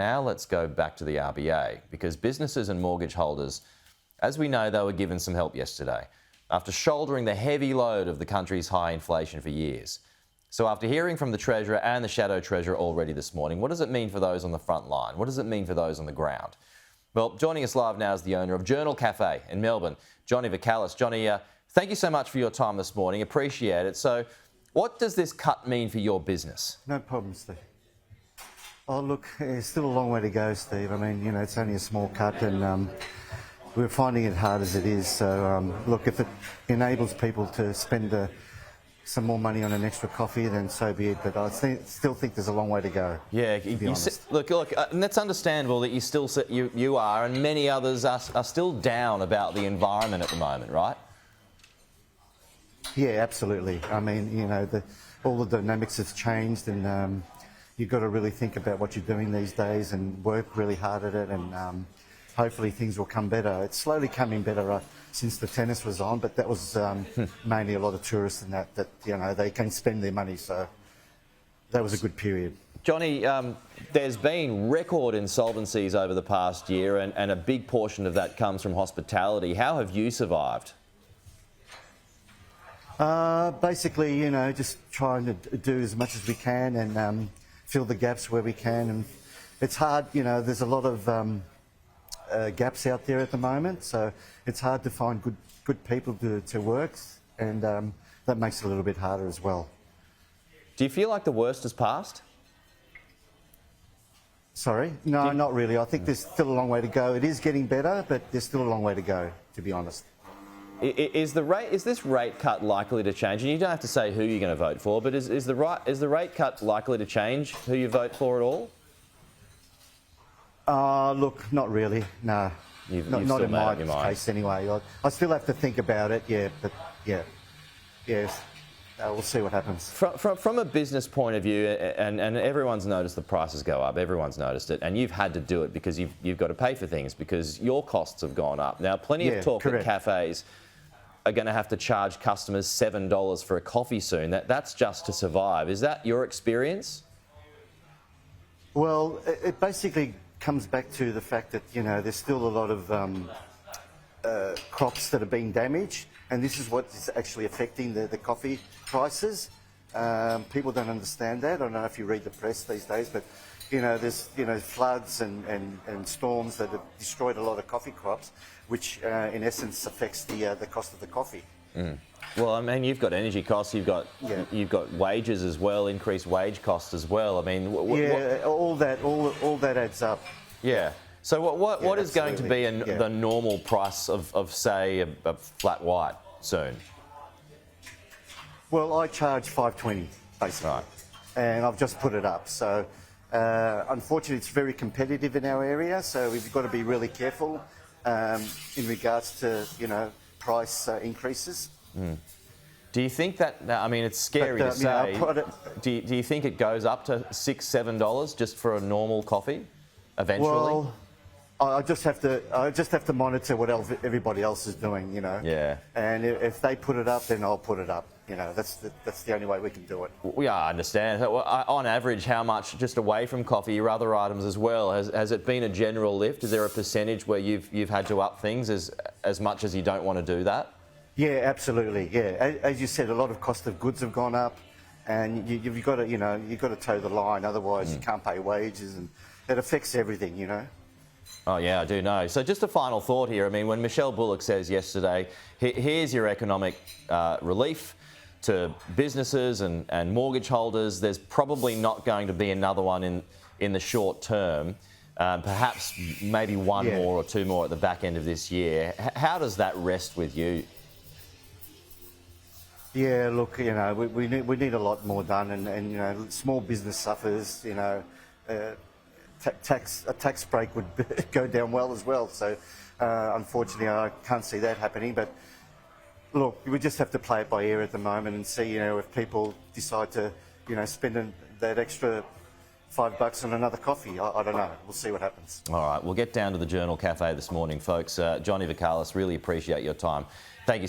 Now let's go back to the RBA, because businesses and mortgage holders, as we know, they were given some help yesterday after shouldering the heavy load of the country's high inflation for years. So after hearing from the Treasurer and the Shadow Treasurer already this morning, what does it mean for those on the front line? What does it mean for those on the ground? Well, joining us live now is the owner of Journal Cafe in Melbourne, Johnny Vakalis. Johnny, thank you so much for your time this morning. Appreciate it. So what does this cut mean for your business? No problem, Steve. Oh, look, there's still a long way to go, Steve. I mean, you know, it's only a small cut and we're finding it hard as it is. So, look, if it enables people to spend some more money on an extra coffee, then so be it. But I still think there's a long way to go. Yeah, look, and that's understandable that you still you are, and many others are still down about the environment at the moment, right? Yeah, absolutely. I mean, you know, all the dynamics have changed, and you've got to really think about what you're doing these days and work really hard at it, and hopefully things will come better. It's slowly coming better since the tennis was on, but that was mainly a lot of tourists and that you know, they can spend their money, so that was a good period. Johnny, there's been record insolvencies over the past year, and a big portion of that comes from hospitality. How have you survived? Basically, you know, just trying to do as much as we can and fill the gaps where we can. And it's hard, you know, there's a lot of gaps out there at the moment, so it's hard to find good people to work, and that makes it a little bit harder as well. Do you feel like the worst has passed? Sorry? No, not really. I think there's still a long way to go. It is getting better, but there's still a long way to go, to be honest. Is this rate cut likely to change? And you don't have to say who you're going to vote for, but is the rate cut likely to change who you vote for at all? Look, not really. No, not in my case anyway. I still have to think about it. Yeah, but yeah, yes. We'll see what happens. From a business point of view, and everyone's noticed the prices go up, everyone's noticed it, and you've had to do it because you've got to pay for things because your costs have gone up. Now, plenty of talk that cafes are going to have to charge customers $7 for a coffee soon. That's just to survive. Is that your experience? Well, it basically comes back to the fact that, you know, there's still a lot of crops that are being damaged, and this is what is actually affecting the coffee prices. People don't understand that. I don't know if you read the press these days, but you know, there's floods and storms that have destroyed a lot of coffee crops, which in essence affects the cost of the coffee. Mm. Well, I mean, you've got energy costs, you've got wages as well, increased wage costs as well. I mean, all that adds up. Yeah. So what is going to be the normal price of say a flat white soon? Well, I charge $5.20 basically, right, and I've just put it up. So unfortunately, it's very competitive in our area. So we've got to be really careful in regards to price increases. Mm. Do you think that? I mean, it's scary to say. Do you think it goes up to $6, $7 just for a normal coffee eventually? Well, I just have to monitor what else everybody else is doing, you know. Yeah. And if they put it up, then I'll put it up. You know, that's the only way we can do it. Yeah, I understand. On average, how much, just away from coffee, your other items as well, has it been a general lift? Is there a percentage where you've had to up things as much as you don't want to do that? Yeah, absolutely. Yeah, as you said, a lot of cost of goods have gone up, and you've got to toe the line. Otherwise, you can't pay wages, and it affects everything. You know. Oh yeah, I do know. So just a final thought here. I mean, when Michelle Bullock says yesterday, here's your economic relief to businesses and mortgage holders, there's probably not going to be another one in the short term. Perhaps maybe one more or two more at the back end of this year. How does that rest with you? Yeah, look, you know, we need a lot more done, and you know, small business suffers. You know, a tax break would go down well as well. So, unfortunately, I can't see that happening. But look, we just have to play it by ear at the moment and see, you know, if people decide to, you know, spend that extra $5 on another coffee. I don't know. We'll see what happens. All right, we'll get down to the Journal Cafe this morning, folks. Johnny Vakalis, really appreciate your time. Thank you so